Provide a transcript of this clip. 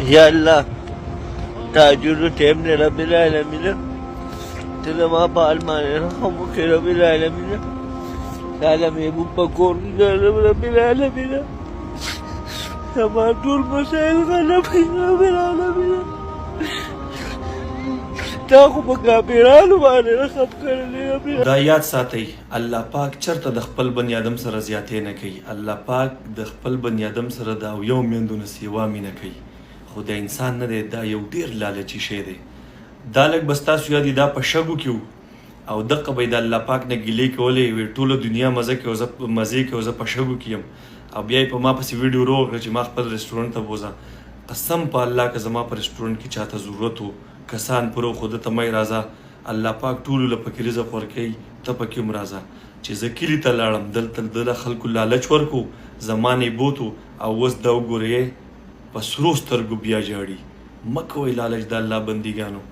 يا الله تاجر تيمن رب العالمين تلما بالمان رحمك رب العالمين سلام يا ابو بكر رب العالمين تمام طول مسائل غلب رب العالمين تاخو مقابرانو باندې رحم کړلی رب العالمین. دا یاد ساتئ الله پاک چرته د خپل بنی آدم سره زیاتې نه کوي. الله پاک د خپل بنی آدم سره د یو میندونو سیوا مینه کوي. خو د انسان نه دی، دا یو ډیر لالچي شی دی. دا لږ به ستاسو یاد دا په شګو کې وو او دقه به یې د الله پاک نه ګیلې کولې وې ټوله دنیا مزه کې او زه په شګو کې یم او بیا یې په ما پسې ویډیو روغ کړه چې ما خپل رسټورنټ ته بوځه. قسم په الله که زما په رسټورنټ کې چاته ضرورت و کسان پرو خو ده ته می راځه الله پاک ټولو له پکې رزق ورکوي، ته پکې هم راځه. چې زه کلي ته لاړم دلته د خلکو لالچ ورکو زمانې بوتو او اوس دا وګورئ په سرو سترګو بیا جاړي. مه کوئ لالچ د الله بندګانو.